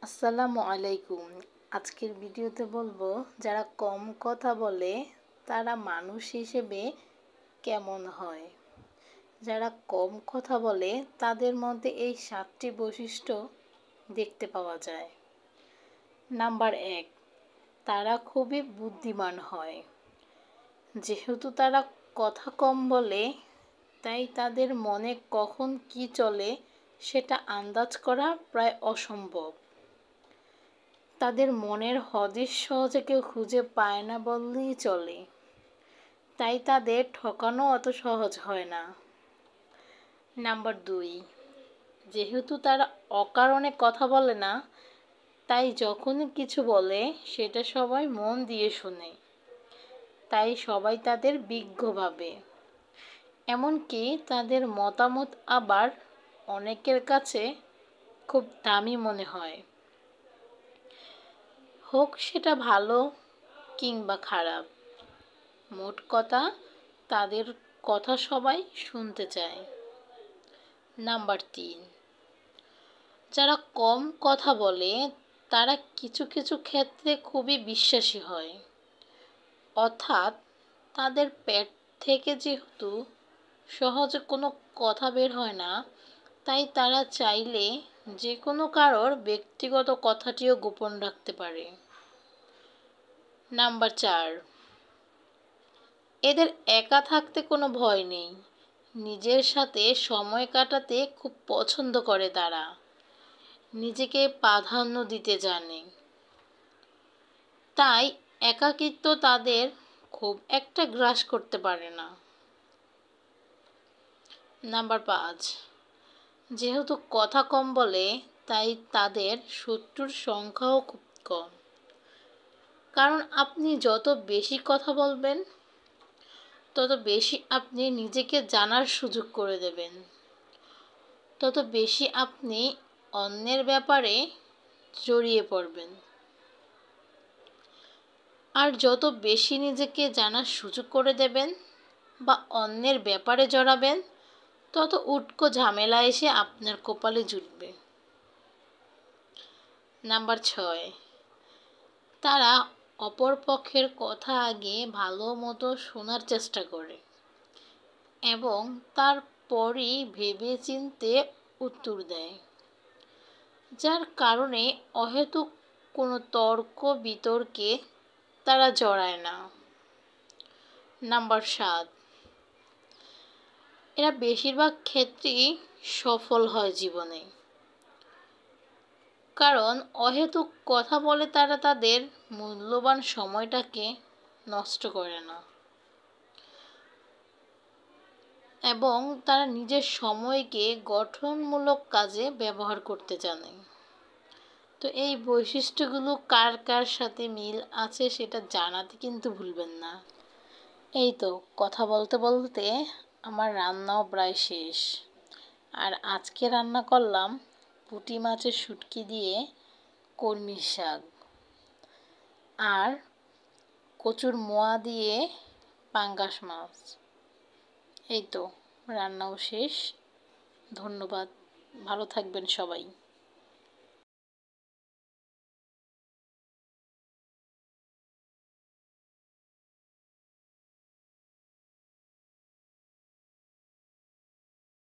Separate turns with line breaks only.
আসসালামু আলাইকুম। আজকের ভিডিওতে বলবো যারা কম কথা বলে তারা মানুষ হিসেবে কেমন হয়। যারা কম কথা বলে তাদের মধ্যে এই 7টি বৈশিষ্ট্য দেখতে পাওয়া যায়। নাম্বার 1, তারা খুবই বুদ্ধিমান হয়। যেহেতু তারা কথা কম বলে, তাই তাদের মনে কখন কি চলে সেটা আন্দাজ করা প্রায় অসম্ভব। তাদের মনের হদিশ সহজে কেউ খুঁজে পায় না বললেই চলে, তাই তাদের ঠকানো অত সহজ হয় না। নাম্বার 2, যেহেতু তারা অকারণে কথা বলে না, তাই যখনই কিছু বলে সেটা সবাই মন দিয়ে শোনে, তাই সবাই তাদের বিজ্ঞ ভাবে। এমনকি তাদের মতামত আবার অনেকের কাছে খুব দামি মনে হয়, হোক সেটা ভালো কিংবা খারাপ। মোট কথা, তাদের কথা সবাই শুনতে চায়। নাম্বার 3, যারা কম কথা বলে তারা কিছু কিছু ক্ষেত্রে খুবই বিশ্বাসী হয়। অর্থাৎ তাদের পেট থেকে যেহেতু সহজে কোনো কথা বের হয় না, তাই তারা চাইলে যে কোনো কারোর ব্যক্তিগত কথাটিও গোপন রাখতে পারে। নাম্বার 4, এদের একা থাকতে কোনো ভয় নেই। নিজের সাথে সময় কাটাতে খুব পছন্দ করে তারা। নিজেকে প্রাধান্য দিতে জানে, তাই একাকিত্ব তাদের খুব একটা গ্রাস করতে পারে না। নাম্বার 5, যেহেতু কথা কম বলে, তাই তাদের শত্রুর সংখ্যাও খুব কম। কারণ আপনি যত বেশি কথা বলবেন, তত বেশি আপনি নিজেকে জানার সুযোগ করে দেবেন, তত বেশি আপনি অন্যের ব্যাপারে জড়িয়ে পড়বেন। আর যত বেশি নিজেকে জানার সুযোগ করে দেবেন বা অন্যের ব্যাপারে জড়াবেন, তত উটকো ঝামেলা এসে আপনার কপালে জুটবে। নাম্বার 6, তারা অপর পক্ষের কথা আগে ভালো মতো শোনার চেষ্টা করে এবং তারপরই ভেবে চিন্তে উত্তর দেয়, যার কারণে অহেতুক কোনো তর্ক বিতর্কে তারা জড়ায় না। নাম্বার 7, এরা বেশিরভাগ ক্ষেত্রেই সফল হয় জীবনে, কারণ অহেতুক কথা বলে তারা তাদের মূল্যবান সময়টাকে নষ্ট করে না এবং তারা নিজের সময়কে গঠনমূলক কাজে ব্যবহার করতে জানে। তো এই বৈশিষ্ট্যগুলো কার কার সাথে মিল আছে সেটা জানাতে কিন্তু ভুলবেন না। এই তো কথা বলতে বলতে আমার রান্নাও প্রায় শেষ। আর আজকে রান্না করলাম পুঁটি মাছের শুটকি দিয়ে কলমি শাক আর কচুর মোয়া দিয়ে পাঙ্গাস মাছ। এই তো রান্নাও শেষ। ধন্যবাদ, ভালো থাকবেন সবাই।